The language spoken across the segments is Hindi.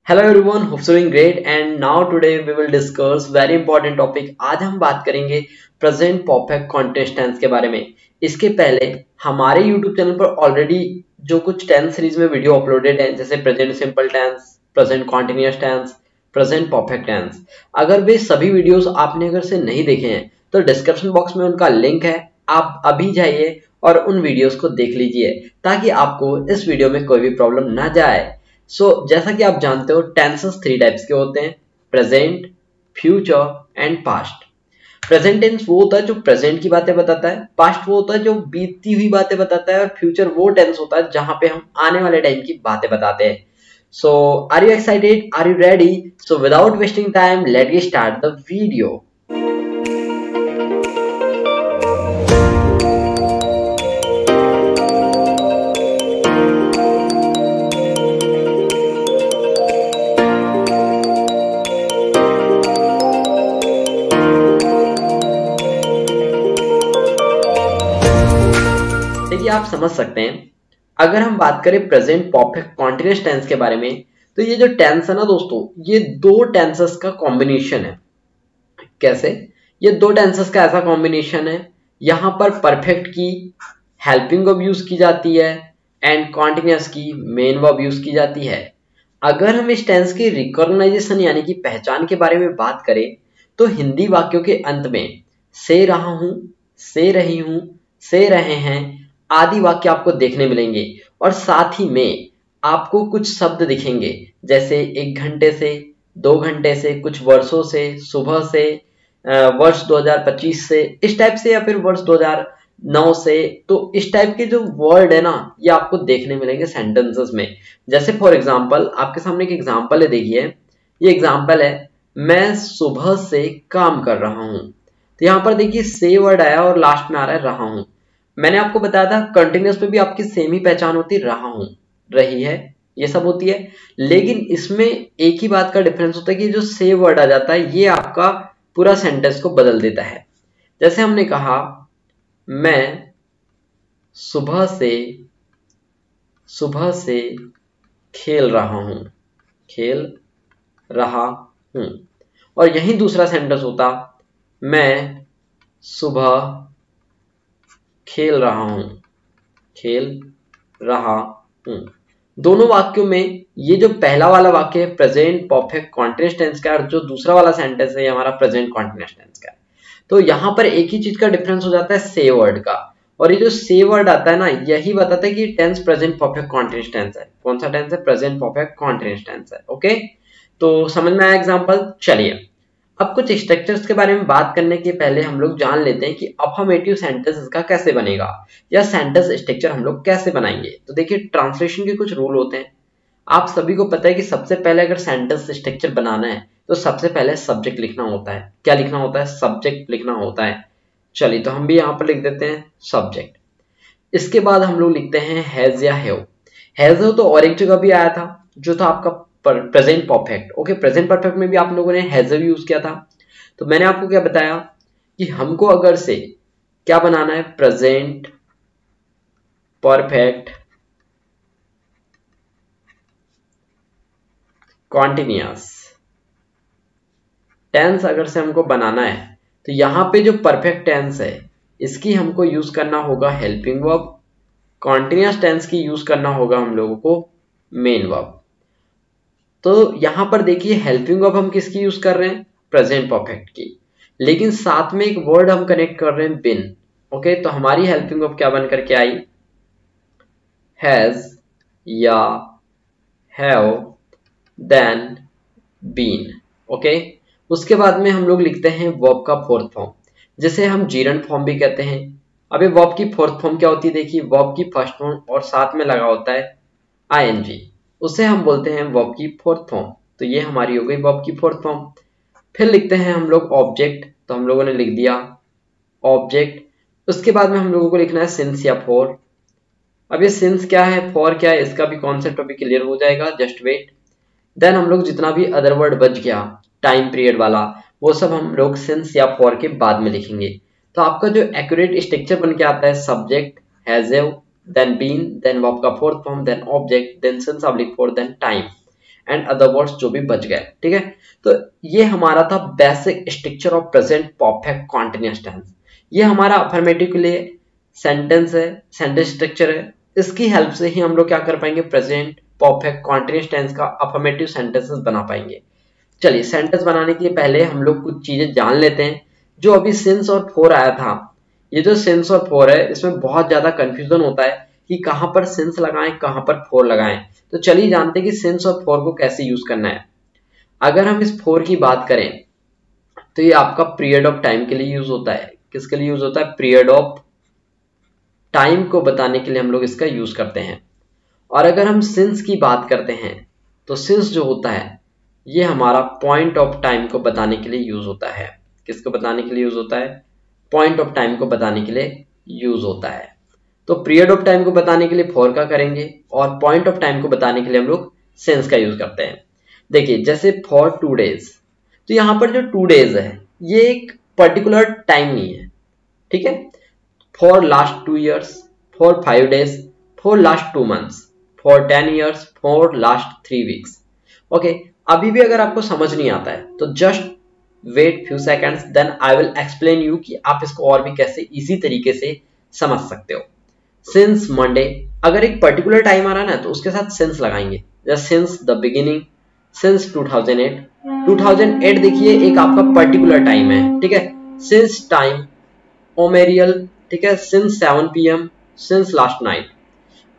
Hello everyone, hope so doing great and now today we will discuss very important topic. आज हम बात करेंगे प्रेजेंट परफेक्ट कंटीन्यूअस टेंस के बारे में। इसके पहले हमारे यूट्यूब चैनल पर ऑलरेडी जो कुछ टेंस सीरीज में वीडियो अपलोडेड है, जैसे present simple tense, present continuous tense, present perfect tense, अगर वे सभी वीडियोस आपने अगर से नहीं देखे हैं तो डिस्क्रिप्शन बॉक्स में उनका लिंक है, आप अभी जाइए और उन वीडियोस को देख लीजिए ताकि आपको इस वीडियो में कोई भी प्रॉब्लम ना जाए। जैसा कि आप जानते हो, टेंसेस 3 टाइप्स के होते हैं: present, future and past. Present tense वो होता है जो प्रेजेंट की बातें बताता है, पास्ट वो होता है जो बीतती हुई बातें बताता है, और फ्यूचर वो टेंस होता है जहां पे हम आने वाले टाइम की बातें बताते हैं। So are you excited? Are you ready? So without wasting time let get start the video. आप समझ सकते हैं, अगर हम बात करें प्रेजेंट परफेक्ट कंटीन्यूअस टेंस के बारे में, तो ये जो टेंस है ना दोस्तों, ये दो टेंसेस का कॉम्बिनेशन है। कैसे? ये दो टेंसेस का ऐसा कॉम्बिनेशन है, यहां पर परफेक्ट की हेल्पिंग वर्ब यूज की जाती है एंड कंटीन्यूअस की मेन वर्ब यूज की जाती है। अगर हम इस टेंस की रिकॉग्नाइजेशन यानी कि पहचान के बारे में बात करें, तो हिंदी वाक्यों के अंत में से रहा हूं, से रही हूं, से रहे हैं आदि वाक्य आपको देखने मिलेंगे, और साथ ही में आपको कुछ शब्द दिखेंगे, जैसे 1 घंटे से, 2 घंटे से, कुछ वर्षों से, सुबह से, वर्ष 2025 से, इस टाइप से, या फिर वर्ष 2009 से। तो इस टाइप के जो वर्ड है ना, ये आपको देखने मिलेंगे सेंटेंसेस में। जैसे फॉर एग्जांपल, आपके सामने एक एग्जांपल है, देखिए ये एग्जांपल है, मैं सुबह से काम कर रहा हूं। तो यहां पर देखिए से वर्ड आया और लास्ट में आ रहा है रहा हूं। मैंने आपको बताया था कंटिन्यूअस पे भी आपकी सेम ही पहचान होती, रहा हूं, रही है, ये सब होती है। लेकिन इसमें एक ही बात का डिफरेंस होता है कि जो से वर्ड आ जाता है ये आपका पूरा सेंटेंस को बदल देता है। जैसे हमने कहा, मैं सुबह से खेल रहा हूं, खेल रहा हूं। और यही दूसरा सेंटेंस होता, मैं सुबह खेल रहा हूं, खेल रहा हूं। दोनों वाक्यों में ये जो पहला वाला वाक्य है प्रेजेंट परफेक्ट कंटीन्यूअस टेंस का, और जो दूसरा वाला सेंटेंस है हमारा प्रेजेंट कंटीन्यूअस टेंस का। तो यहां पर एक ही चीज का डिफरेंस हो जाता है से वर्ड का, और ये जो से वर्ड आता है ना, यही बताता है कि tense present perfect continuous tense है। कौन सा टेंस है? प्रेजेंट परफेक्ट कंटीन्यूअस टेंस है। ओके, तो समझ में आया एग्जांपल? चलिए अब कुछ स्ट्रक्चर्स के बारे में बात करने के पहले हम लोग जान लेते हैं कि अफर्मेटिव सेंटेंस इसका कैसे बनेगा, या सेंटेंस स्ट्रक्चर हम लोग कैसे बनाएंगे। तो देखिए, ट्रांसलेशन के कुछ रूल होते हैं। आप सभी को पता है कि सबसे पहले अगर सेंटेंस स्ट्रक्चर बनाना है तो सबसे पहले सब्जेक्ट लिखना होता है। क्या लिखना होता है? सब्जेक्ट लिखना होता है। चलिए, तो हम भी यहाँ पर लिख देते हैं सब्जेक्ट। इसके बाद हम लोग लिखते हैं हैज या हैव। हैज तो और एक जगह भी आया था, जो था आपका present perfect. Okay, present perfect में भी आप लोगों ने हैज यूज किया था। तो मैंने आपको क्या बताया कि हमको अगर से क्या बनाना है, प्रेजेंट परफेक्ट कॉन्टिन्यूअस टेंस अगर से हमको बनाना है, तो यहां पे जो परफेक्ट टेंस है इसकी हमको यूज करना होगा हेल्पिंग वर्ब, कॉन्टिन्यूअस टेंस की यूज करना होगा हम लोगों को मेन वर्ब। तो यहां पर देखिए, हेल्पिंग वर्ब हम किसकी यूज कर रहे हैं? प्रेजेंट परफेक्ट की, लेकिन साथ में एक वर्ड हम कनेक्ट कर रहे हैं बिन। ओके, तो हमारी हेल्पिंग वर्ब क्या बन करके आई? हैज या हैव देन बीन। ओके, उसके बाद में हम लोग लिखते हैं वर्ब का फोर्थ फॉर्म, जिसे हम जीरंड फॉर्म भी कहते हैं। अब ये वर्ब की फोर्थ फॉर्म क्या होती है? देखिए, वर्ब की फर्स्ट फॉर्म और साथ में लगा होता है आईएनजी, उसे हम बोलते हैं वर्ब की फोर्थ फॉर्म। तो ये हमारी हो गई वर्ब की फोर्थ फॉर्म। फिर लिखते हैं हम लोग ऑब्जेक्ट, तो हम लोगों ने लिख दिया ऑब्जेक्ट। उसके बाद में हम लोगों को लिखना है सिंस या फॉर। अब ये सिंस क्या है, फॉर क्या है, इसका भी कॉन्सेप्ट अभी क्लियर हो जाएगा, जस्ट वेट। देन हम लोग जितना भी अदर वर्ड बच गया टाइम पीरियड वाला, वो सब हम लोग सिंस या फॉर के बाद में लिखेंगे। तो आपका जो एक्यूरेट स्ट्रक्चर बन के आता है, subject, has, then been, then verb का fourth form, then object, then since oblique for, then time. And other words जो भी बच गए, ठीक है। तो ये हमारा था basic structure of present perfect continuous tense. ये हमारा अफर्मेटिव के लिए सेंटेंस है, सेंटेंस स्ट्रक्चर है। इसकी हेल्प से ही हम लोग क्या कर पाएंगे, प्रेजेंट परफेक्ट कॉन्टिन्यूअस टेंस का अफर्मेटिव सेंटेंसेस बना पाएंगे। चलिए सेंटेंस बनाने के पहले हम लोग कुछ चीजें जान लेते हैं। जो अभी सिंस और फॉर आया था, ये जो सिंस और फॉर है इसमें बहुत ज्यादा कंफ्यूजन होता है कि कहां पर सिंस लगाएं कहां पर फॉर लगाएं। तो चलिए जानते हैं कि सिंस और फॉर को कैसे यूज करना है। अगर हम इस फॉर की बात करें तो ये आपका पीरियड ऑफ टाइम के लिए यूज होता है। किसके लिए यूज होता है, पीरियड ऑफ टाइम को बताने के लिए हम लोग इसका यूज करते हैं। और अगर हम सिंस की बात करते हैं तो सिंस जो होता है ये हमारा पॉइंट ऑफ टाइम को बताने के लिए यूज होता है। किसको बताने के लिए यूज होता है, पॉइंट ऑफ टाइम को बताने के लिए यूज होता है। तो पीरियड ऑफ टाइम को बताने के लिए फॉर का करेंगे और पॉइंट ऑफ टाइम को बताने के लिए हम लोग सिंस का यूज करते हैं। देखिए जैसे फॉर 2 डेज, तो यहाँ पर जो 2 डेज है ये एक पर्टिकुलर टाइम नहीं है, ठीक है। For last 2 years, for 5 days, for last 2 months, for 10 years, for last 3 weeks। Okay, अभी भी अगर आपको समझ नहीं आता है तो just wait few seconds, then I will explain you कि आप इसको और भी कैसे इजी तरीके से समझ सकते हो। सिंस मंडे, अगर एक पर्टिकुलर टाइम आ रहा है ना तो उसके साथ सिंस लगाएंगे। जैसे सिंस द बिगिनिंग, सिंस 2008, 2008 देखिए एक आपका पर्टिकुलर टाइम है, ठीक है। सिंस टाइम ओमेरियल, ठीक है, since 7 PM, since last night.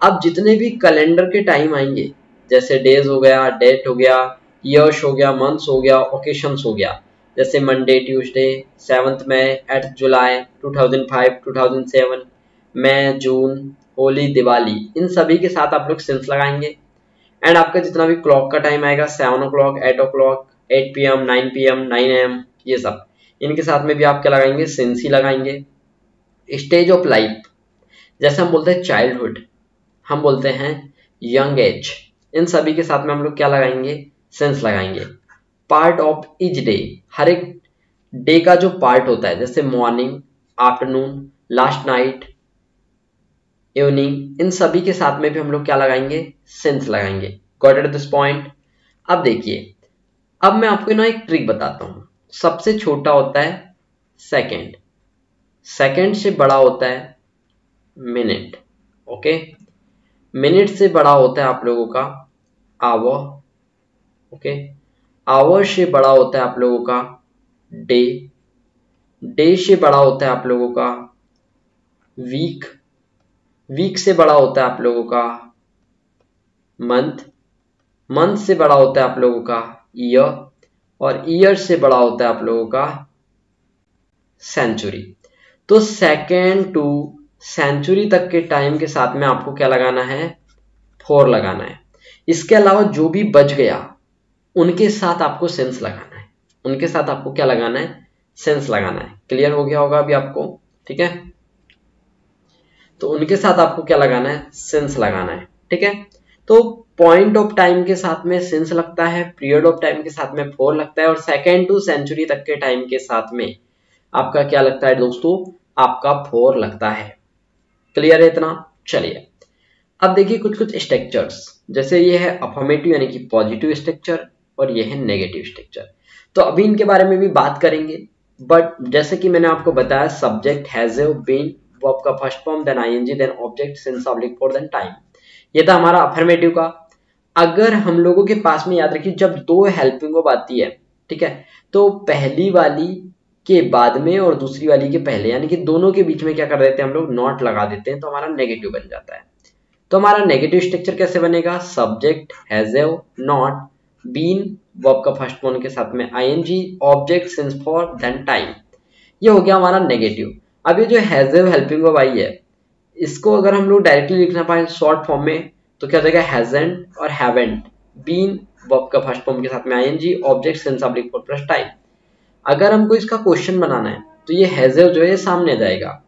अब जितने भी कैलेंडर के टाइम आएंगे, जैसे डेज हो गया, डेट हो गया, ईयर्स हो गया, मंथ्स हो गया, ओकेशंस हो गया, जैसे मंडे, ट्यूसडे, 7 मई, 8 जुलाई, 2005, 2007, मई, जून, होली, दिवाली, इन सभी के साथ आप लोग सिंस लगाएंगे। एंड आपका जितना भी क्लॉक का टाइम आएगा, 7 o'clock, 8 o'clock, 8 PM, 9 PM, 9 AM, ये सब इनके साथ में भी आप क्या लगाएंगे, सिंस ही लगाएंगे। स्टेज ऑफ लाइफ, जैसे हम बोलते हैं चाइल्डहुड, हम बोलते हैं यंग एज, इन सभी के साथ में हम लोग क्या लगाएंगे, सिंस लगाएंगे। पार्ट ऑफ ईच डे, हर एक डे का जो पार्ट होता है, जैसे morning, afternoon, last night, evening, इन सभी के साथ में भी हम लोग क्या लगाएंगे, सिंस लगाएंगे। Got it this point. अब देखिए, अब मैं आपको ना एक ट्रिक बताता हूं। सबसे छोटा होता है सेकंड, सेकंड से बड़ा होता है मिनट, ओके। मिनट से बड़ा होता है आप लोगों का आवर, ओके। आवर से बड़ा होता है आप लोगों का डे, डे से बड़ा होता है आप लोगों का वीक, वीक से बड़ा होता है आप लोगों का मंथ, मंथ से बड़ा होता है आप लोगों का ईयर, और ईयर से बड़ा होता है आप लोगों का सेंचुरी। तो सेकेंड टू सेंचुरी तक के टाइम के साथ में आपको क्या लगाना है, फॉर लगाना है। इसके अलावा जो भी बच गया उनके साथ आपको सिंस लगाना है, उनके साथ आपको क्या लगाना है, सिंस लगाना है। क्लियर हो गया होगा अभी आपको, ठीक है। तो उनके साथ आपको क्या लगाना है, सिंस लगाना है, ठीक है। तो पॉइंट ऑफ टाइम के साथ में सिंस लगता है, पीरियड ऑफ टाइम के साथ में फॉर लगता है, और सेकेंड टू सेंचुरी तक के टाइम के साथ में आपका क्या लगता है दोस्तों, आपका फॉर लगता है। क्लियर है इतना। चलिए अब देखिए कुछ कुछ स्ट्रक्चर्स, जैसे ये है अफर्मेटिव यानी कि पॉजिटिव स्ट्रक्चर, और ये है नेगेटिव स्ट्रक्चर। तो अभी इनके बारे में भी बात करेंगे, बट जैसे कि मैंने आपको बताया, सब्जेक्ट, हैज, बीन, वर्ब का first form, then ING, then object, since, oblique, for, then time. ये था हमारा अफर्मेटिव का। अगर हम लोगों के पास में याद रखिए, जब दो हेल्पिंग वर्ब आती है, ठीक है, तो पहली वाली के बाद में और दूसरी वाली के पहले, यानी कि दोनों के बीच में क्या कर देते हैं हम लोग, नॉट लगा देते हैं, तो हमारा नेगेटिव बन जाता है। तो हमारा नेगेटिव स्ट्रक्चर कैसे बनेगा, subject, has, not, been, verb का फर्स्ट फॉर्म के साथ में ING, object, since, for, then time. ये हो गया हमारा नेगेटिव। अब ये जो हैज हेल्पिंग वर्ब आई है, इसको अगर हम लोग डायरेक्टली लिखना पाए शॉर्ट फॉर्म में तो क्या हो जाएगा, हैजंट और हैवेंट, बीन, वर्ब का फर्स्ट फॉर्म के साथ में ING, object, since, oblique, for plus time. अगर हमको इसका क्वेश्चन बनाना है तो ये हैज जो है सामने आ जाएगा,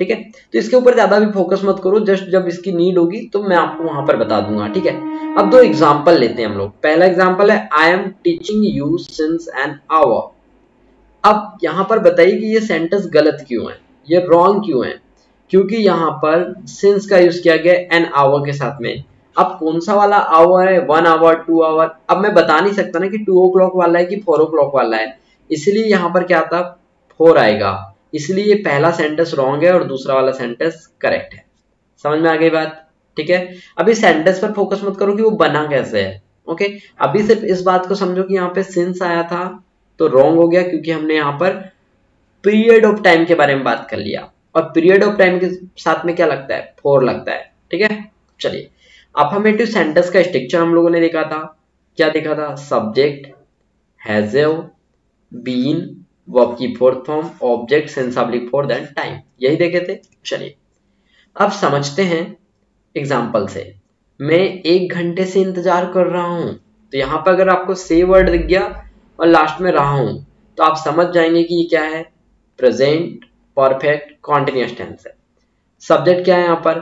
ठीक है। तो इसके ऊपर ज्यादा भी फोकस मत करो, जस्ट जब इसकी नीड होगी तो मैं आपको वहां पर बता दूंगा, ठीक है। अब दो एग्जांपल लेते हैं हम लोग। पहला एग्जांपल है, I am teaching you since an hour. अब यहां पर बताइए कि ये सेंटेंस गलत क्यों है, ये रॉन्ग क्यों है, क्योंकि यहां पर सिंस का यूज किया गया एन आवर के साथ में, अब कौन सा वाला आवर है, 1 आवर 2 आवर, अब मैं बता नहीं सकता ना कि 2 o'clock वाला है कि 4 o'clock वाला है, इसलिए यहाँ पर क्या आता 4 आएगा, इसलिए ये पहला सेंटेंस रॉन्ग है और दूसरा वाला सेंटेंस करेक्ट है। समझ में आ गई बात? ठीक है, अभी सेंटेंस पर फोकस मत करो कि वो बना कैसे है। ओके, अभी सिर्फ इस बात को समझो कि यहाँ पे सिंस आया था तो रॉन्ग हो गया, क्योंकि हमने यहाँ पर पीरियड ऑफ टाइम के बारे में बात कर लिया, और पीरियड ऑफ टाइम के साथ में क्या लगता है, 4 लगता है। ठीक है, चलिए अफर्मेटिव सेंटेंस का स्ट्रक्चर हम लोगों ने देखा था, क्या देखा था, subject, has have, been, verb की fourth form, object, since oblique for, then time, यही देखे थे। चलिए अब समझते हैं एग्जाम्पल से। मैं 1 घंटे से इंतजार कर रहा हूं, तो यहां पर अगर आपको से वर्ड दिख गया और लास्ट में रहा हूं तो आप समझ जाएंगे कि ये क्या है, प्रेजेंट परफेक्ट कॉन्टिन्यूअस टेंस है। सब्जेक्ट क्या है यहाँ पर,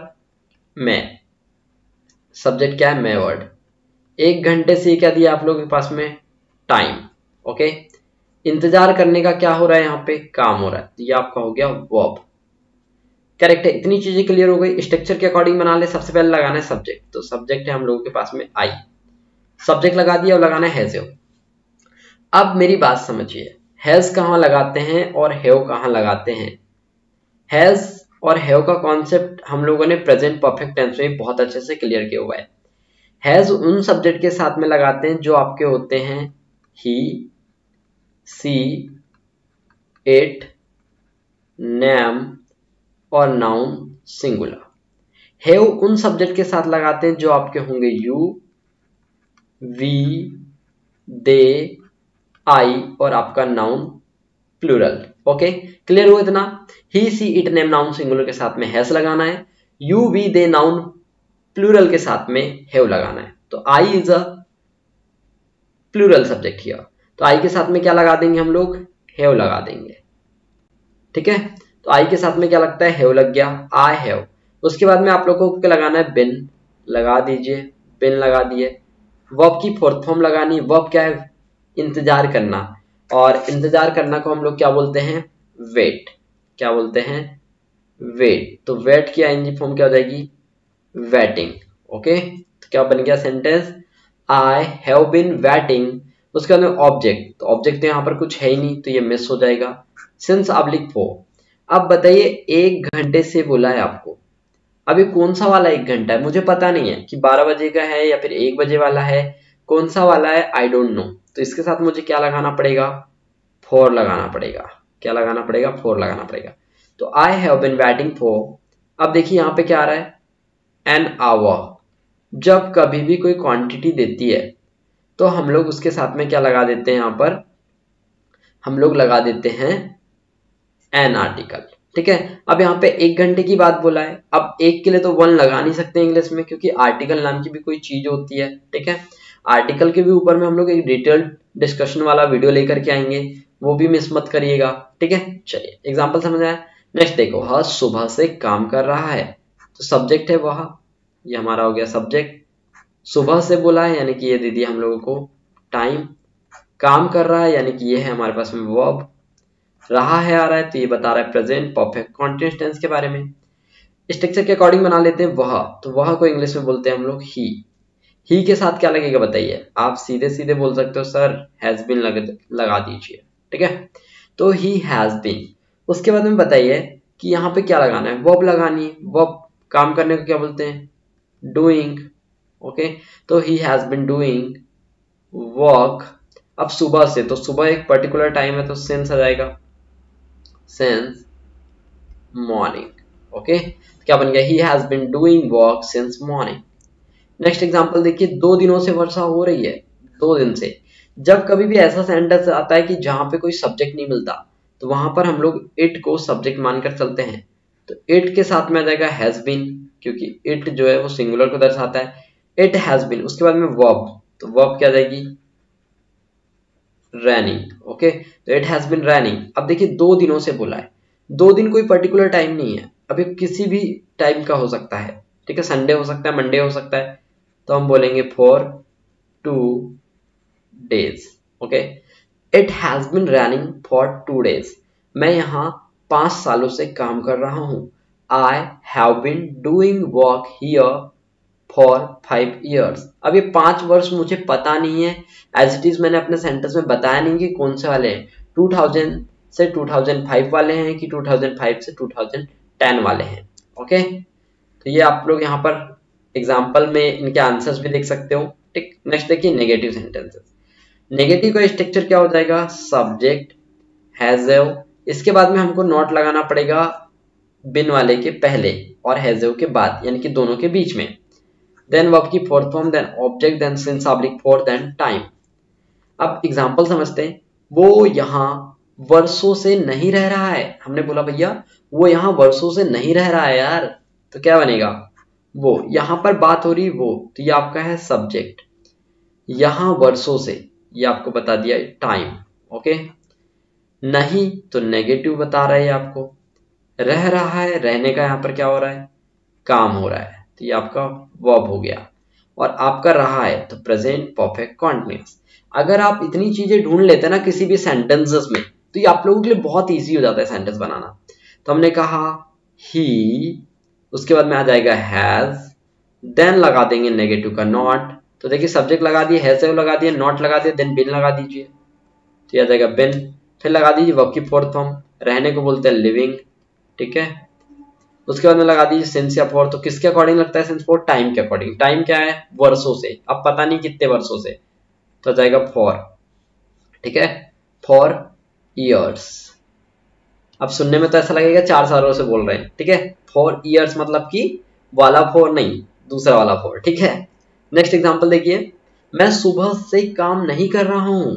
मैं, सब्जेक्ट क्या है, मैं वर्ड। 1 घंटे से क्या दिया आप लोगों के पास में, टाइम। ओके, इंतजार करने का क्या हो रहा है, यहाँ पे काम हो रहा है, तो ये आपका हो गया वर्ब। करेक्ट है, इतनी चीजें क्लियर हो गई। स्ट्रक्चर के अकॉर्डिंग बना ले, सबसे पहले लगाना है सब्जेक्ट, तो सब्जेक्ट है हम लोगों के पास में आई, सब्जेक्ट लगा दिया, और लगाना है हैज। अब मेरी बात समझिए, हैज कहाँ लगाते हैं और हैव कहाँ लगाते हैं। हैज और हैव का कॉन्सेप्ट हम लोगों ने प्रेजेंट परफेक्ट टेंस में बहुत अच्छे से क्लियर किया हुआ है। हैज उन सब्जेक्ट के साथ में लगाते हैं जो आपके होते हैं ही, सी, इट, नेम और नाउन सिंगुलर। हैव उन सब्जेक्ट के साथ लगाते हैं जो आपके होंगे यू, वी, दे, आई और आपका नाउन प्लूरल। ओके, क्लियर हुआ इतना। He, she, it, name, noun singular के साथ में हैज लगाना है, you, we, they, noun plural के साथ में हैव लगाना है। तो I is a plural subject here, तो आई के साथ में क्या लगा देंगे हम लोग, हैव लगा देंगे। ठीक है, तो आई के साथ में क्या लगता है, हैव लग गया, आई हैव। उसके बाद में आप लोगों को क्या लगाना है, बिन लगा दीजिए, बिन लगा दिए। वर्ब की फोर्थ फॉर्म लगानी, वर्ब क्या है, इंतजार करना, और इंतजार करना को हम लोग क्या बोलते हैं, वेट। क्या बोलते हैं, वेट। तो वेट की आईएनजी फॉर्म क्या हो जाएगी, वेटिंग। ओके, तो क्या बन गया sentence, I have been waiting. उसके बाद में ऑब्जेक्ट, तो ऑब्जेक्ट तो यहाँ पर कुछ है ही नहीं, तो ये मिस हो जाएगा, सिंस ऑब्लिक फोर। अब बताइए 1 घंटे से बोला है आपको, अभी कौन सा वाला 1 घंटा है मुझे पता नहीं है कि 12 बजे का है या फिर 1 बजे वाला है, कौन सा वाला है आई डोंट नो। तो इसके साथ मुझे क्या लगाना पड़ेगा, 4 लगाना पड़ेगा। क्या लगाना पड़ेगा, 4 लगाना पड़ेगा। तो I have been waiting for, अब देखिए यहाँ पे क्या आ रहा है, एन आवर। जब कभी भी कोई क्वांटिटी देती है तो हम लोग उसके साथ में क्या लगा देते हैं, यहाँ पर हम लोग लगा देते हैं एन आर्टिकल। ठीक है, अब यहाँ पे 1 घंटे की बात बोला है, अब एक के लिए तो 1 लगा नहीं सकते इंग्लिश में, क्योंकि आर्टिकल नाम की भी कोई चीज होती है। ठीक है, आर्टिकल के भी ऊपर में हम लोग एक डिटेल्ड डिस्कशन वाला वीडियो लेकर के आएंगे, वो भी मिस मत करिएगा। ठीक है, चलिए एग्जाम्पल समझ आया। नेक्स्ट देखो, वह सुबह से काम कर रहा है, तो सब्जेक्ट है वह, ये हमारा हो गया सब्जेक्ट। सुबह से बोला है यानी कि ये दे दिया हम लोगों को टाइम। काम कर रहा है यानी कि ये है हमारे पास में वर्ब। रहा है आ रहा है, तो ये बता रहा है प्रेजेंट परफेक्ट कॉन्टिन्यूअस टेंस के बारे में। स्ट्रक्चर के अकॉर्डिंग बना लेते हैं वह, तो वह को इंग्लिश में बोलते हैं हम लोग ही। ही के साथ क्या लगेगा बताइए, आप सीधे सीधे बोल सकते हो सर हैज बीन लगा दीजिए। ठीक है, तो ही हैज बीन। उसके बाद में बताइए कि यहाँ पे क्या लगाना है, वर्ब लगानी है। वर्ब काम करने को क्या बोलते हैं, डूइंग। ओके, तो he has been doing work. अब सुबह से, तो सुबह एक पर्टिकुलर टाइम है, तो सिंस आ जाएगा, सिंस मॉर्निंग। ओके, क्या बन गया, he has been doing work since morning. Next example देखिए, 2 दिनों से वर्षा हो रही है, 2 दिन से। जब कभी भी ऐसा सेंटेंस आता है कि जहां पे कोई सब्जेक्ट नहीं मिलता, तो वहां पर हम लोग इट को सब्जेक्ट मानकर चलते हैं। तो इट के साथ में आ जाएगा हैज बीन, क्योंकि इट जो है वो सिंगुलर को दर्शाता है। इट हैज बीन, उसके बाद में वर्ब, तो वर्ब क्या जाएगी, रैनिंग। ओके, तो इट हैज बीन रैनिंग। अब देखिए 2 दिनों से बोला है, 2 दिन कोई पर्टिकुलर टाइम नहीं है, अभी किसी भी टाइम का हो सकता है। ठीक है, संडे हो सकता है, मंडे हो सकता है, तो हम बोलेंगे for 2 days। Okay, it has been running for 2 days। मैं यहाँ 5 सालों से काम कर रहा हूं। I have been doing work here for 5 years। अब ये 5 वर्ष मुझे पता नहीं है, एज इट इज मैंने अपने सेंटेंस में बताया नहीं कि कौन से वाले हैं, 2000 से 2005 वाले हैं कि 2005 से 2010 वाले हैं। ओके, तो ये आप लोग यहाँ पर एग्जाम्पल में इनके आंसर्स भी देख सकते हो। ठीक, नेक्स्ट देखिए नेगेटिव सेंटेंसेस। नेगेटिव का स्ट्रक्चर क्या हो जाएगा, सब्जेक्ट हैज़, इसके बाद में हमको नॉट लगाना पड़ेगा बिन वाले के पहले और हैज़ के बाद, यानी कि दोनों के बीच में। देन वर्ब की fourth form, then object, then since oblique for, then time. अब एग्जांपल समझते हैं। वो यहाँ वर्षों से नहीं रह रहा है, हमने बोला भैया वो यहाँ वर्षों से नहीं रह रहा है यार, तो क्या बनेगा, वो। यहाँ पर बात हो रही वो, तो ये आपका है सब्जेक्ट। यहाँ वर्षों से, ये आपको बता दिया टाइम। ओके, नहीं तो नेगेटिव बता रहा है आपको। रह रहा है, रहने का यहाँ पर क्या हो रहा है, काम हो रहा है, तो ये आपका वर्ब हो गया। और आपका रहा है तो प्रेजेंट परफेक्ट कॉन्टिन्यूअस। अगर आप इतनी चीजें ढूंढ लेते हैं ना किसी भी सेंटेंसेस में, तो ये आप लोगों के लिए बहुत इजी हो जाता है सेंटेंस बनाना। तो हमने कहा ही, उसके बाद में आ जाएगा हैज, देन लगा देंगे नेगेटिव का नॉट। तो देखिए सब्जेक्ट लगा दिए, हैज लगा दिए, नॉट लगा दिए, देन बिन लगा दीजिए, तो ये आ जाएगा बिन। फिर लगा दीजिए वर्ब की फोर्थ फॉर्म, रहने को बोलते हैं लिविंग। ठीक है, उसके बाद में लगा दीजिए सिंस या फॉर। तो किसके अकॉर्डिंग लगता है सिंस फॉर, टाइम के अकॉर्डिंग। टाइम क्या है, वर्षों से, अब पता नहीं कितने वर्षों से, तो आ जाएगा फॉर। ठीक है, फॉर ईयर्स। अब सुनने में तो ऐसा लगेगा 4 सालों से बोल रहे हैं। ठीक है, फॉर ईयर्स मतलब कि वाला फॉर नहीं, दूसरा वाला फॉर। ठीक है, नेक्स्ट एग्जांपल देखिए। मैं सुबह से काम नहीं कर रहा हूं,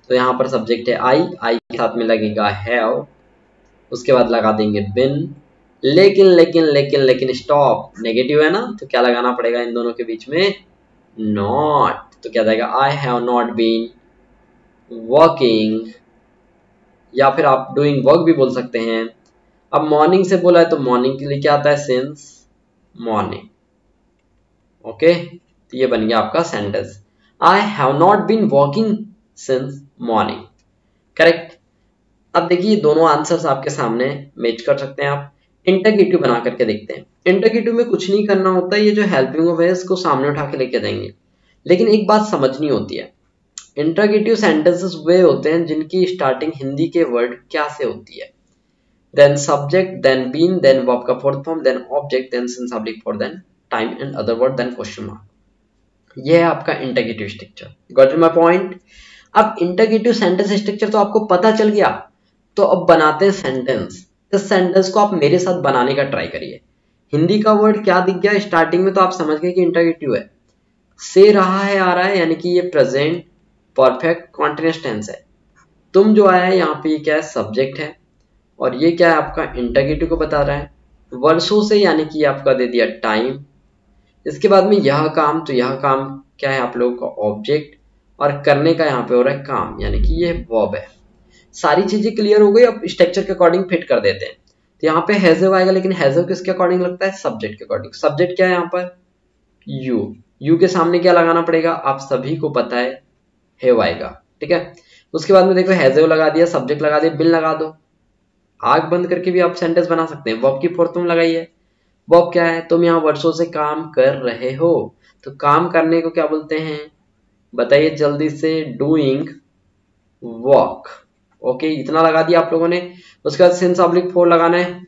तो यहां पर सब्जेक्ट है आई, आई के साथ में लगेगा हैव, उसके बाद लगा देंगे बिन। लेकिन लेकिन लेकिन लेकिन स्टॉप, नेगेटिव है ना, तो क्या लगाना पड़ेगा इन दोनों के बीच में, नॉट। तो क्या जाएगा, I have not been working, या फिर आप डूइंग वर्क भी बोल सकते हैं। अब मॉर्निंग से बोला है तो मॉर्निंग के लिए क्या आता है, सिंस मॉर्निंग। ओके, तो ये बन गया आपका sentence, I have not been working since morning. Correct. अब देखिए दोनों आंसर्स आपके सामने मैच कर सकते हैं आप। इंटरगेटिव बना करके देखते हैं। इंटरगेटिव में कुछ नहीं करना होता, ये जो हेल्पिंग वर्ब है इसको सामने उठा के लेके जाएंगे। लेकिन एक बात समझनी होती है, इंटरगेटिव सेंटेंसेस वे होते हैं जिनकी स्टार्टिंग हिंदी के वर्ड क्या से होती है, then subject, then been, then verb का fourth form, then object, then since oblique for, then time and other word, then question mark. ये है आपका interrogative structure. Got my point. अब इंटरगेटिव सेंटेंस स्ट्रक्चर तो आपको पता चल गया, तो अब बनाते हैं सेंटेंस। इस सेंटेंस को आप मेरे साथ बनाने का ट्राई करिए। हिंदी का वर्ड क्या दिख गया स्टार्टिंग में, तो आप समझ गए कि इंटरगेटिव है। से रहा है आ रहा है, यानी कि ये प्रेजेंट परफेक्ट कॉन्टिन्यूअस टेंस है। तुम जो आया है यहाँ पे ये क्या है, सब्जेक्ट है, और ये क्या है आपका इंटरगेटिव को बता रहा है। वर्षों से यानी कि आपका दे दिया टाइम। इसके बाद में यह काम, तो यह काम क्या है आप लोगों का ऑब्जेक्ट, और करने का यहाँ पे हो रहा है काम, यानी कि ये वर्ब है। सारी चीजें क्लियर हो गई। अब स्ट्रक्चर के अकॉर्डिंग फिट कर देते हैं। तो यहाँ पे हैज़ आएगा, लेकिन हैज़ किसके अकॉर्डिंग लगता है, सब्जेक्ट के अकॉर्डिंग। सब्जेक्ट क्या है यहाँ पर, यू। यू के सामने क्या लगाना पड़ेगा, आप सभी को पता है, हैव आएगा। ठीक है, उसके बाद में देखो हैज़ लगा दिया, सब्जेक्ट लगा दिया, बिन लगा दो। आंख बंद करके भी आप सेंटेंस बना सकते हैं। वर्ब की फोर्थ फॉर्म लगाइए। वर्ब क्या है, तुम यहाँ वर्षों से काम कर रहे हो, तो काम करने को क्या बोलते हैं, बताइए जल्दी से, डूइंग वर्क। ओके, इतना लगा दिया आप लोगों ने। उसके बाद सिंस ऑब्लिक फोर लगाना है,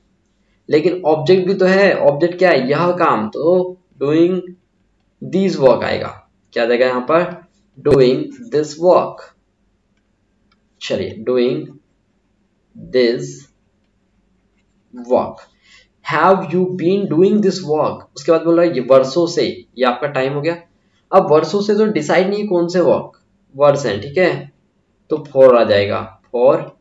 लेकिन ऑब्जेक्ट भी तो है। ऑब्जेक्ट क्या है, यह काम, तो डूइंग दिस वर्क आएगा। क्या जाएगा यहाँ पर, डूइंग दिस वर्क। चलिए, doing this work. Have you been doing this work. उसके बाद बोल रहा है ये वर्षों से, ये आपका टाइम हो गया। अब वर्षों से तो डिसाइड नहीं कौन से वर्क वर्ड्स हैं, ठीक है, तो फॉर आ जाएगा, फॉर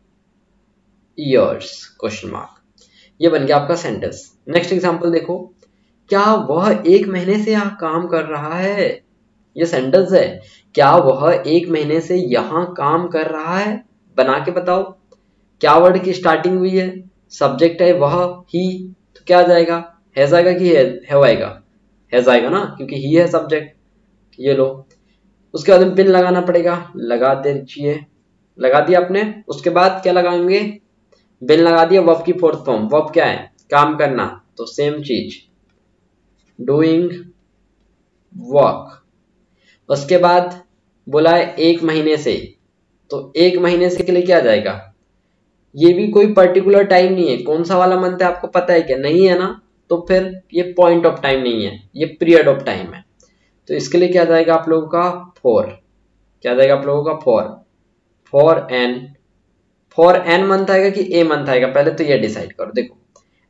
ईयर्स क्वेश्चन मार्क। ये बन गया आपका सेंटेंस। नेक्स्ट एग्जांपल देखो। क्या वह 1 महीने से यहाँ काम कर रहा है, ये सेंटेंस है। क्या वह 1 महीने से यहाँ काम कर रहा है, बना के बताओ। क्या वर्ड की स्टार्टिंग हुई है, सब्जेक्ट है वह, ही, तो क्या आ जाएगा, हैज आएगा कि हैव आएगा, हैज आएगा ना, क्योंकि ही है सब्जेक्ट। ये लो, उसके बाद बिन लगाना पड़ेगा, लगा दीजिए, लगा दिया आपने। उसके बाद क्या लगाएंगे, बिन लगा दिया, वर्ब की फोर्थ फॉर्म। वर्ब क्या है, काम करना, तो सेम चीज, डूइंग वर्क। उसके बाद बोला है 1 महीने से, तो 1 महीने से के लिए क्या जाएगा, ये भी कोई पर्टिकुलर टाइम नहीं है, कौन सा वाला मंथ है आपको पता है क्या, नहीं है ना, तो फिर ये पॉइंट ऑफ टाइम नहीं है, ये पीरियड ऑफ टाइम है। तो इसके लिए क्या जाएगा आप लोगों का 4, क्या जाएगा आप लोगों का 4, फॉर एन मंथ आएगा कि ए मंथ आएगा, पहले तो ये डिसाइड करो। देखो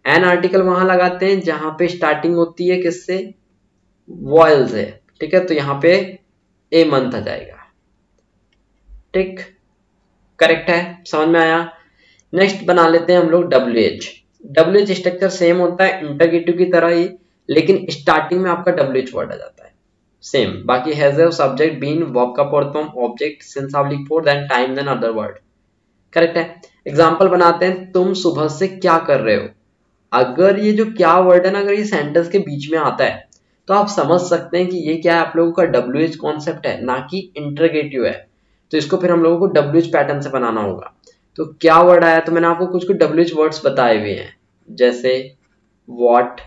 एन आर्टिकल वहां लगाते हैं जहां पे स्टार्टिंग होती है किससे, वॉयल से, ठीक है, तो यहाँ पे ए मंथ आ जाएगा, ठीक, करेक्ट है, समझ में आया। नेक्स्ट बना लेते हैं हम लोग WH स्ट्रक्चर सेम होता है इंटरगेटिव की तरह ही, लेकिन स्टार्टिंग में आपका WH वर्ड आ जाता है सेम, बाकी हैज सब्जेक्ट बीन वर्ब का फोर्थ फॉर्म ऑब्जेक्ट सिंस आप लिख for then time then other word, correct है। एग्जांपल बनाते हैं, तुम सुबह से क्या कर रहे हो। अगर ये जो क्या वर्ड है ना, अगर ये सेंटेंस के बीच में आता है तो आप समझ सकते हैं कि ये क्या है, आप लोगों का WH कॉन्सेप्ट है, ना कि इंटरगेटिव है। तो इसको फिर हम लोगों को WH पैटर्न से बनाना होगा। तो क्या वर्ड आया, तो मैंने आपको कुछ WH वर्ड्स बताए हुए हैं, जैसे व्हाट,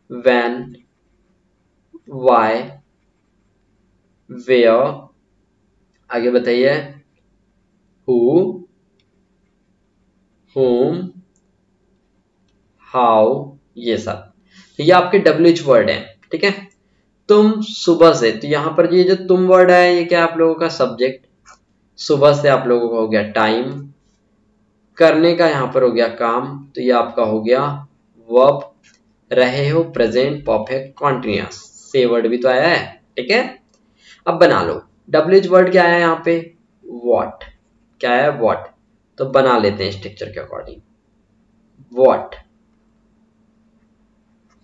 व्हेन, व्हाई, वेयर, आगे बताइए, हु, whom, हाउ, ये सब, तो ये आपके WH वर्ड है, ठीक है। तुम सुबह से, तो यहां पर ये जो तुम वर्ड है ये क्या आप लोगों का सब्जेक्ट, सुबह से आप लोगों का हो गया टाइम, करने का यहां पर हो गया काम, तो ये आपका हो गया वर्ब, रहे हो प्रेजेंट परफेक्ट कॉन्टिन्यूअस, से वर्ड भी तो आया है, ठीक है। अब बना लो WH वर्ड क्या है यहाँ पे, व्हाट, क्या है व्हाट, तो बना लेते हैं स्ट्रक्चर के अकॉर्डिंग, व्हाट,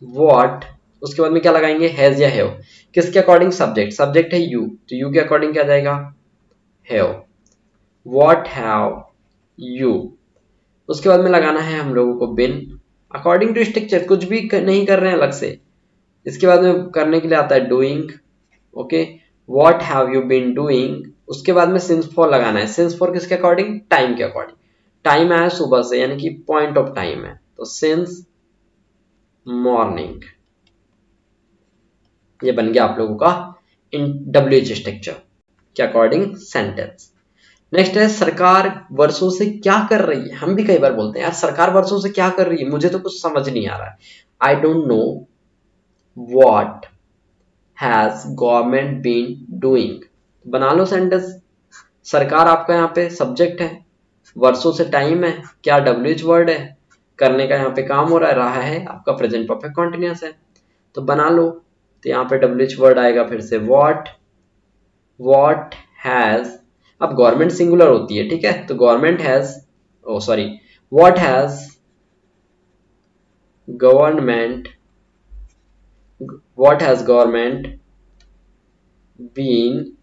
व्हाट, उसके बाद में क्या लगाएंगे, हैज या हैव, किसके अकॉर्डिंग, सब्जेक्ट, सब्जेक्ट है यू, तो यू के अकॉर्डिंग क्या जाएगा, हैव, व्हाट हैव यू। उसके बाद में लगाना है हम लोगों को बिन, अकॉर्डिंग टू स्ट्रक्चर, कुछ भी नहीं कर रहे हैं अलग से। इसके बाद में करने के लिए आता है doing, okay, what have you been doing. उसके बाद में सिंस फॉर लगाना है, सिंस फॉर किसके अकॉर्डिंग, टाइम के अकॉर्डिंग, टाइम आया सुबह से यानी कि पॉइंट ऑफ टाइम है, तो सिंस मॉर्निंग, ये बन गया आप लोगों का WH स्ट्रक्चर के अकॉर्डिंग सेंटेंस। नेक्स्ट है सरकार वर्षों से क्या कर रही है। हम भी कई बार बोलते हैं यार सरकार वर्षों से क्या कर रही है, मुझे तो कुछ समझ नहीं आ रहा है, I don't know what has government been doing. बना लो सेंटेंस, सरकार आपका यहाँ पे सब्जेक्ट है, वर्षों से टाइम है, क्या WH वर्ड है, करने का यहाँ पे काम हो रहा है आपका प्रेजेंट परफेक्ट कॉन्टिन्यूअस है, तो बना लो, तो यहाँ पे WH वर्ड आएगा फिर से व्हाट हैज, अब गवर्नमेंट सिंगुलर होती है, ठीक है, तो government has, oh sorry, what has government been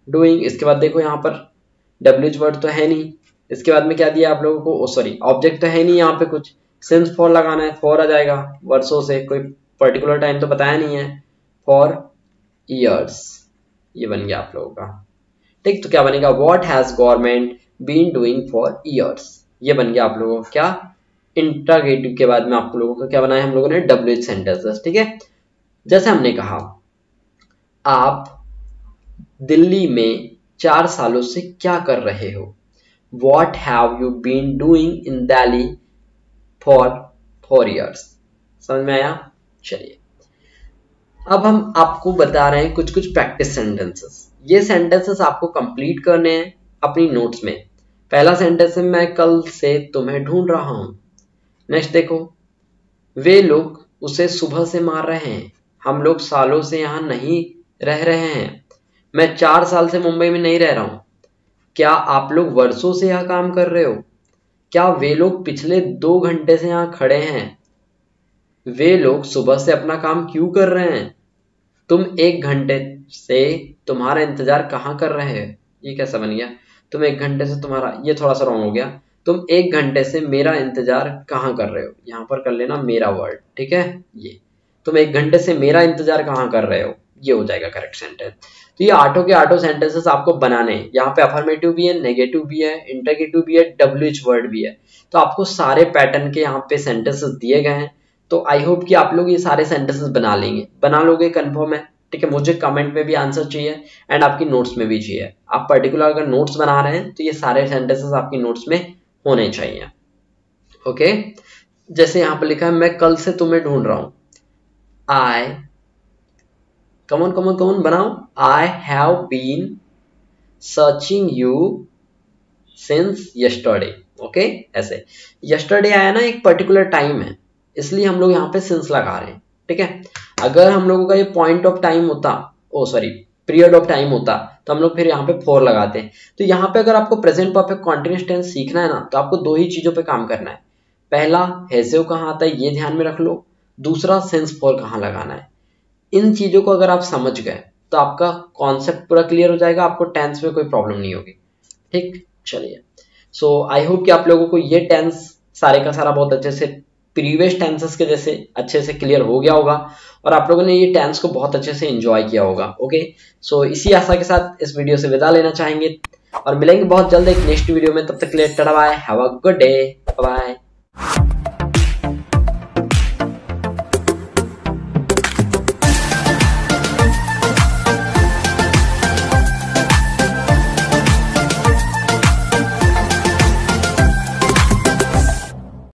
doing. इसके बाद देखो यहाँ पर WH वर्ड तो है नहीं, इसके बाद में क्या दिया आप लोगों को, ओ सॉरी ऑब्जेक्ट तो है नहीं यहाँ पे कुछ, सिंस फॉर लगाना है, फॉर आ जाएगा, वर्षों से कोई पर्टिकुलर टाइम तो बताया नहीं है, फॉर ईयर्स, ये बन गया आप लोगों का, ठीक। तो क्या बनेगा, what has government been doing for years, ये बन गया आप लोगों को क्या, इंटरगेटिव के बाद में आप लोगों को क्या बनाया हम लोगों ने, WH सेंटेंसेस, ठीक है। जैसे हमने कहा आप दिल्ली में 4 सालों से क्या कर रहे हो, what have you been doing in Delhi for 4 years, समझ में आया। चलिए अब हम आपको बता रहे हैं कुछ प्रैक्टिस सेंटेंसेस, ये सेंटेंसेस आपको कंप्लीट करने हैं अपनी नोट्स में। पहला सेंटेंस है मैं कल से तुम्हें ढूंढ रहा हूं। नेक्स्ट देखो, वे लोग उसे सुबह से मार रहे हैं, हम लोग सालों से यहां नहीं रह रहे हैं, मैं 4 साल से मुंबई में नहीं रह रहा हूं, क्या आप लोग वर्षों से यह काम कर रहे हो, क्या वे लोग पिछले 2 घंटे से यहां खड़े हैं, वे लोग सुबह से अपना काम क्यों कर रहे हैं, तुम 1 घंटे से तुम्हारा इंतजार कहाँ कर रहे हो, ये कैसा बन गया, तुम 1 घंटे से तुम्हारा, ये थोड़ा सा रॉन्ग हो गया, तुम 1 घंटे से मेरा इंतजार कहाँ कर रहे हो, यहां पर कर लेना मेरा वर्ड, ठीक है, ये तुम 1 घंटे से मेरा इंतजार कहाँ कर रहे हो, ये हो जाएगा करेक्ट सेंटेंस। तो ये आठों के आठों सेंटेंसेस आपको बनाने हैं, यहाँ पे अफर्मेटिव भी है, नेगेटिव भी है, इंटरगेटिव भी है, WH वर्ड भी है, तो आपको सारे पैटर्न के यहाँ पे सेंटेंसेस दिए गए हैं, तो आई होप कि आप लोग ये सारे सेंटेंसेस बना लेंगे, बना लोगे कंफर्म है, ठीक है। मुझे कमेंट में भी आंसर चाहिए एंड आपकी नोट्स में भी चाहिए। आप पर्टिकुलर अगर नोट्स बना रहे हैं तो ये सारे सेंटेंसेस आपकी नोट्स में होने चाहिए, ओके। जैसे यहाँ पर लिखा है मैं कल से तुम्हें ढूंढ रहा हूं, आई, कमन कमन कमन बनाओ, I have been searching you since yesterday, okay. ऐसे यस्टरडे आया ना, एक पर्टिकुलर टाइम है, इसलिए हम लोग यहाँ पे सिंस लगा रहे हैं, ठीक है। अगर हम लोगों का ये पॉइंट ऑफ टाइम होता, ओ सॉरी पीरियड ऑफ टाइम होता, तो हम लोग फिर यहाँ पे फॉर लगाते हैं। तो यहाँ पे अगर आपको प्रेजेंट परफेक्ट कॉन्टिन्यूअस टेंस सीखना है ना, तो आपको दो ही चीजों पे काम करना है। पहला हैज़ कहाँ आता है ये ध्यान में रख लो, दूसरा सिंस फॉर कहाँ लगाना है। इन चीजों को अगर आप समझ गए तो आपका कॉन्सेप्ट पूरा क्लियर हो जाएगा, आपको टेंस में कोई प्रॉब्लम नहीं होगी, ठीक। चलिए, सो आई होप कि आप लोगों को ये टेंस सारे का सारा बहुत अच्छे से प्रीवियस टेंसेस के जैसे अच्छे से क्लियर हो गया होगा और आप लोगों ने ये टेंस को बहुत अच्छे से एंजॉय किया होगा, ओके। सो इसी आशा के साथ इस वीडियो से विदा लेना चाहेंगे और मिलेंगे बहुत जल्द एक नेक्स्ट वीडियो में। तब तक के लिए ta-ta bye, have a good day, bye.